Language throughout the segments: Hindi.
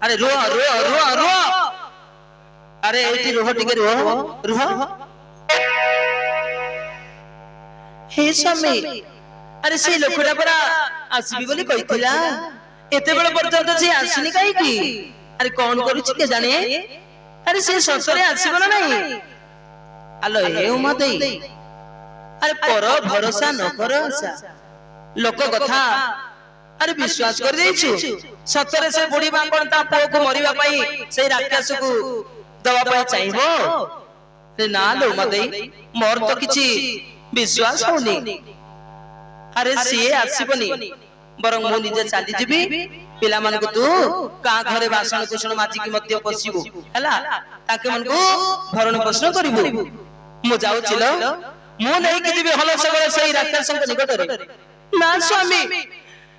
अरे रुह रुह रुह रुह अरे एटी रुह टिके रुह रुह हे स्वामी अरे से लोकटा परा आसीबी बोली कहिथिला एते बेले पर्यंत से आसीनी काई की अरे कोन करूची के जाने अरे से ससरे आसीबो ना नहीं आलो हे उमा देई अरे पर भरोसा न करो लोक कथा अरे विश्वास कर देछु सतरे से बुढ़ी मां कोन ता पुओ को मरिबा पई से राक्षस को दवा पई चाहिबो से ना लो मते मोर तो किछि विश्वास होनी अरे से आसीबनी बरं मो निजे चाली जिबी पिला मन को तू का घरे बासन कुसण माजी की मध्य पसिबो हला ताके मन को भरण प्रश्न करिबो मो जाउ छिलो मो नहीं कि दिबे हल सगळे सही राक्षस के निकट रे ना स्वामी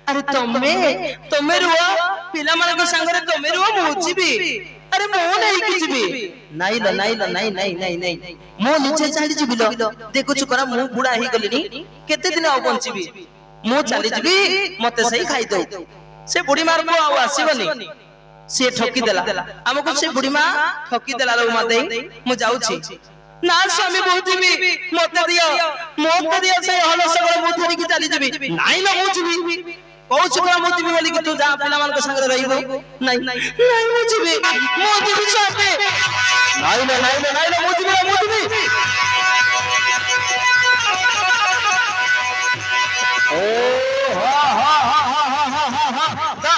अरे तुम्हें रुआ पिला मन को संग रे तुम्हें रुआ मो जिबी अरे मो नहीं कि जिबी नहीं मो नीचे चाली जिबी लो देखु छु करा मु बुढ़ा ही गलिनी केते दिन आ बंचिबी मु चाली जिबी मते सही खाई दो से बुढ़ी मार को आ आसीबनी से ठकी देला हमको से बुढ़ी मां ठकी देला लो माते मु जाउ छी ना स्वामी बहुजीबी मते दियो से हल सगळे मु धरि की चाली जिबी नाही ना मु जिबी कहू छला मु जिबी बोली कि तू जा पिला मान के संग रहिबो नहीं मु जिबी स्वामी नाही ना मु जिबी ओ हा दा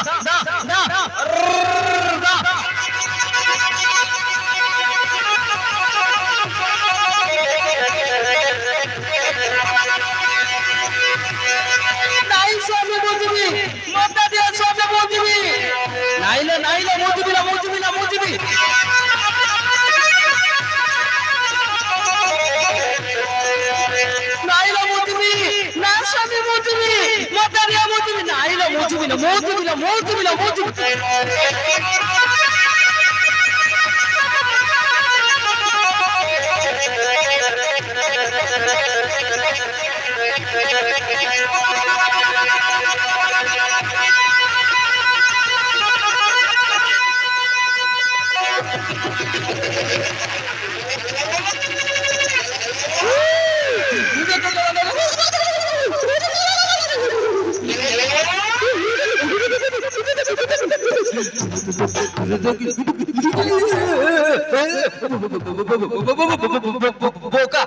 বোকা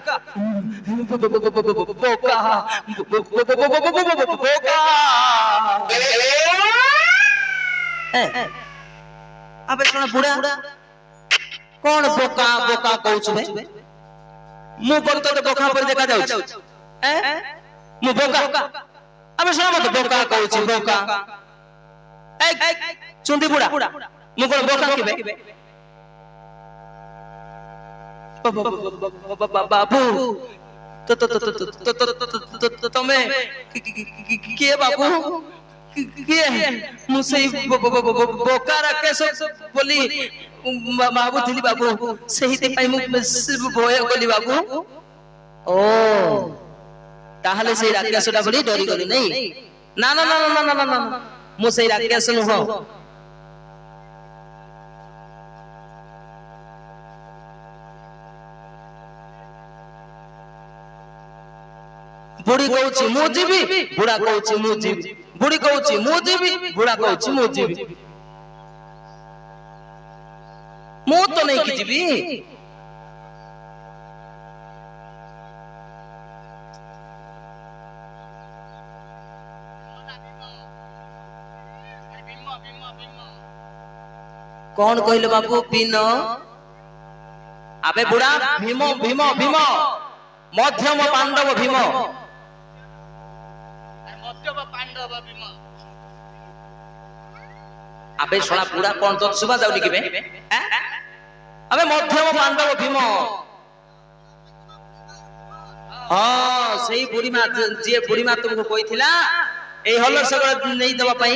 বোকা বোকা আবে শোনা বুড়া কোন বোকা বোকা কହୁଛୁ বে ମୁଁ କଣ ତତେ ବୋକା ପରି ଦେଖା ଯାଉଛି ମୁଁ ବୋକା ଆବେ ଶୁଣ ମତେ ବୋକା କହୁଛି ବୋକା ଚୁନ୍ଦି ବୁଢା ମୁଁ କଣ ବୋକା କିବେ ବାବୁ ତମେ କିଏ ବାବୁ କିଏ ମୁଁ ସେଇ ବୋକା ରାକେଶ ବୋଲି ଭାବୁଥିଲି ବାବୁ ସେଇଥିପାଇଁ ମୁଁ ଭୟ କଲି ବାବୁ ଓ ତାହେଲେ ସେଇ ରାକେଶଟା ବୋଲି ଡରିଗଲି ନାଇଁ ନା ନା ନା ନା ନା ନା ମୁଁ ସେଇ ରାକେଶ ନୁହଁ ବୁଢୀ କହୁଛି ମୁଁ ଯିବି ବୁଢା କହୁଛି ମୁଁ ଯିବି ବୁଢୀ କହୁଛି ମୁଁ ଯିବି ବୁଢା କହୁଛି ମୁଁ ଯିବି ମୁଁ ତ ନେଇକି ଯିବି କଣ କହିଲେ ବାବୁ ବିନ ଆବେ ବୁଢା ଭୀମ ଭୀମ ଭୀମ ମଧ୍ୟମ ପାଣ୍ଡବ ଭୀମ আবে শোনা বুড়া কোন তো সুবা যাওনি কিবে আবে মধ্যম পাণ্ডব ভীম হ্যাঁ সেই বুড়ি মা যে বুড়ি মা তোমাকে কইছিলা এই হলো সগড় নেই দেবা পাই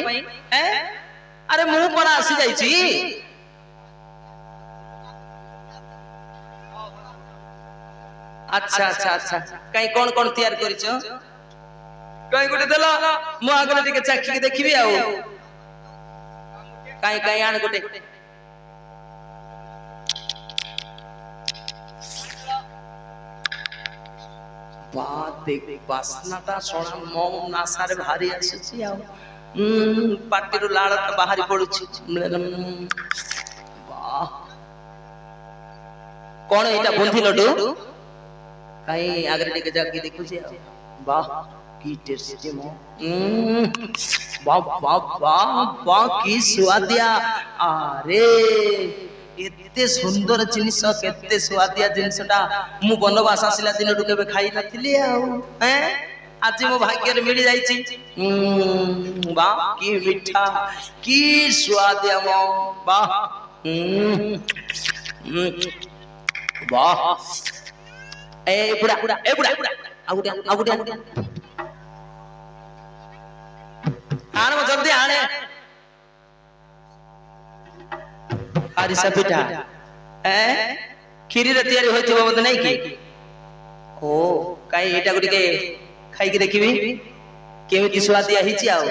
আরে মু পড়া আসি যাইছি আচ্ছা আচ্ছা আচ্ছা কাই কোন কোন তৈয়ার করিছো কাই গুটে দেলা মু আগলে টিকে চাখি দেখিবি আও কাই কাই আন গুটে বাত দেখ বাসনাটা সোনা মম নাসারে ভারী আসছে আও পাটিরু লাড়টা বাহারি পড়ুছি বাহ কোন এটা বন্ধি লডু কাই আগরে টিকে জাগি দেখুছি বাহ কি টেস্টি মো বাহ বাহ বাহ বাহ কি সুয়াদিয়া আরে এতে সুন্দর জিনিস কেতে সুয়াদিয়া জিনিসটা মু বনবাস আসিলা দিনটু কেবে খাই নথিলি আও আজি মো ভাগ্যরে মিলি যাইছি বাহ কি মিঠা কি সুয়াদিয়া মো বাহ বাহ এ বুড়া আগুড়া आने में जल्दी आने आरिसा पिठा खीरी रे तयारी होइथिबो मते नै की ओ काई एटा गुडी के खाई के देखिबी केमिति स्वादिया हिची आउ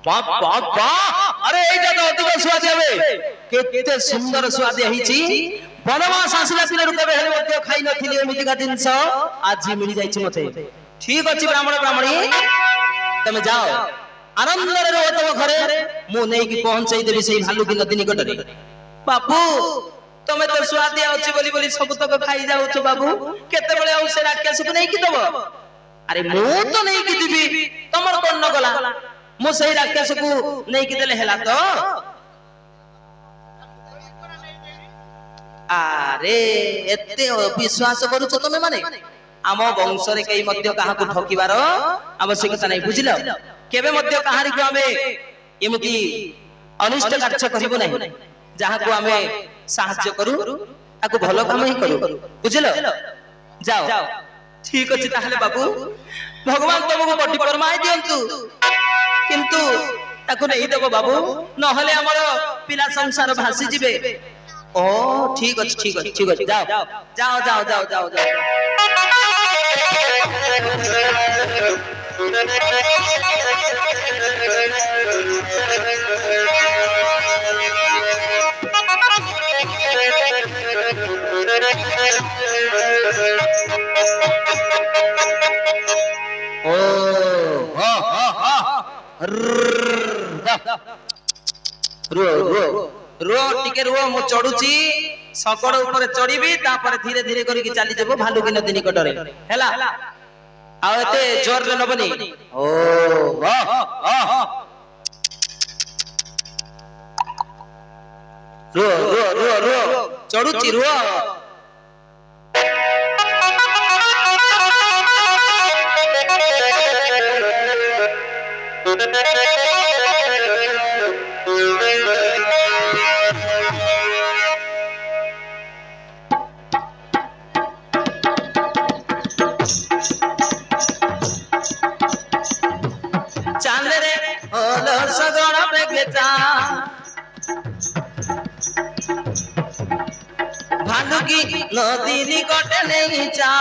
बाप बाप बा अरे एटा तो अधिक स्वादिया बे केते सुंदर स्वादिया हिची बनवास आसिला पिले रुके हेले मते खाई नथिली एमिति का जिंस आज मिली जाइछि मते ठीक अछि ब्राह्मण ब्राह्मणी तमे जाओ आनंद रे रो तम घरे मु नै की पहुंचाई देबी सेई भालुकी नदी निकटरे बाबू तमे तो स्वादिया अछि बोली बोली सब तक खाई जाउ छ बाबू केते बेले आउ से राकेश को नै की दबो अरे मु तो नै की दिबी तमर कोन न गला मु सेई राकेश को नै की देले हेला तो अरे एते विश्वास करू छ तमे माने आम वंश रे कई मध्य काहा को ठकिबार आवश्यकता नै बुझिलो केबे मध्य काहारी को आमे एमिति अनिष्ट कार्य करिबो नै जहा को आमे सहाय्य करू ताको भलो काम ही करू बुझिलो जाओ ठीक अछि ताहले बाबू भगवान तुमको बड्डी फरमाई दियंतु किंतु ताको नै देबो बाबू न हले हमर पिला संसार भासी जिबे ओ ठीक अछि जाओ जाओ जाओ जाओ जाओ जाओ ओ हा हा हा रुओ रुओ रुओ टिके रुओ मु चढ़ुची सकड़ ऊपर चढ़ीबी तापर धीरे धीरे करिक चली जेबो भालुकी नदी निकटरे हैला आ एते जोर रे नबनी ओ वाह रुओ रुओ रुओ रुओ चढ़ुची रुओ चांदरे ओलो सगण बेगेचा भालुकी नदी निकटे नहीं जा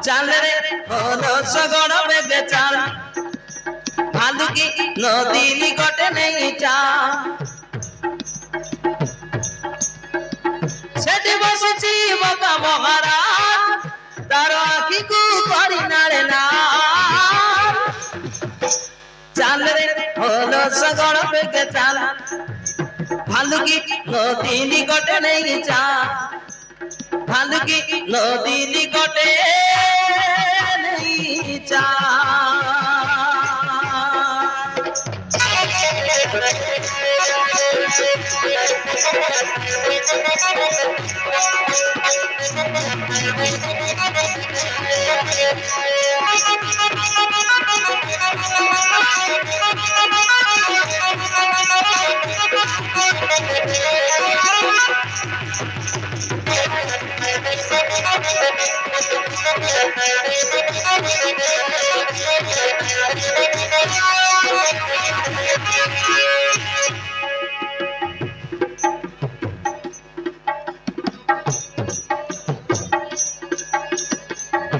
चांदरे ओलो सगण बेगेचा भालुकी नदी निकटे नहीं जा सेठी बसुची बका महाराज तार आखी को करी नारे ना चाल रे होलो सगण बेगे चाल भालुकी नदी निकटे नहीं जा भालुकी नदी निकटे नहीं जा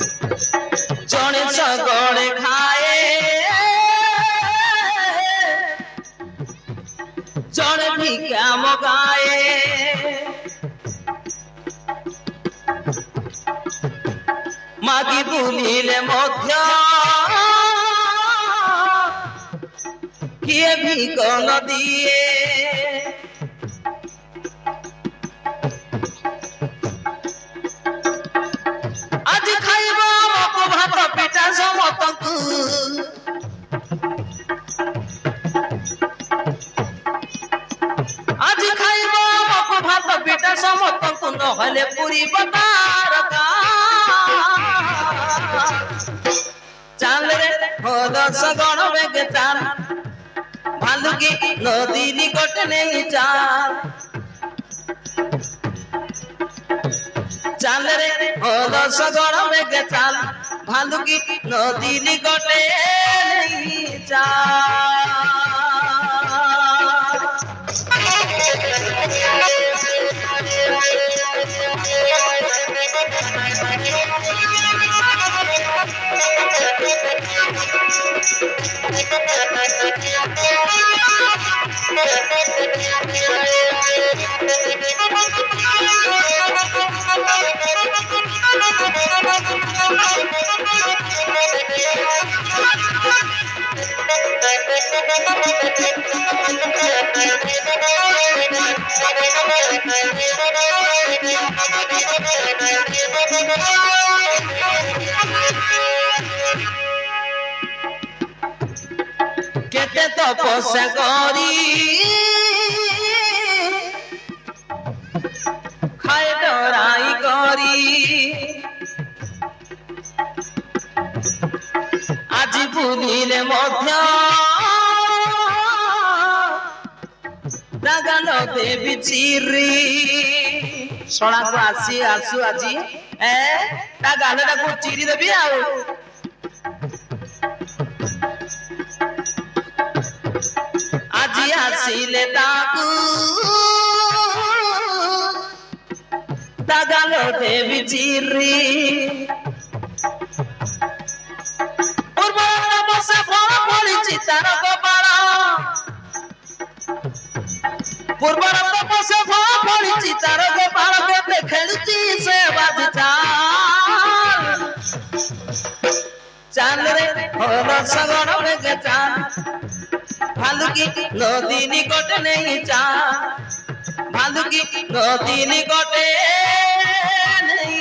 जने सगड़े खाए जने भिक्षा मगाए मागी बुलिले मध्य किए भिक न दिए आज खाइब मको भात पिठा समतकु आज खाइब मको भात पिठा समतकु नहले पुरी बतारका चाल रे होलो सगण बेगे चाल भालुकी नदी निकट नहीं चाल चाल रे होलो सगण बेगे चाल भालुकी नदी निकटे नहीं चाल केते तपस्या करी खाए डराई करी आज बुलिले मध्य दागाल देवी चिरी सोना को आसी आसु आजी ता गालटा को चिरी देबी आउ आजी आसीले ताकू दागाल देवी चिरी पूर्व बसे फल पड़ी तार गोपाल पूर्व बसे फल पड़ी तार गोपाल गोटे खेलुची से बाजी चाल चाल रे রসগর বেগে চান ভালুকি নদী নিকটে নেই চান ভালুকি নদী নিকটে নেই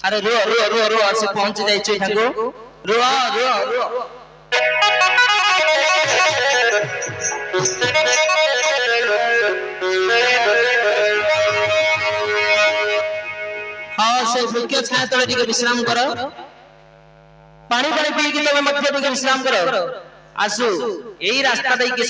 अरे रो रो रो रो आसे पहुंच जाई छै ठाको रो रो रो हां से वृक्ष छाया तले टिके विश्राम करो पानी पानी पी के तमे मध्य टिके विश्राम करो आसु एई रास्ता दई के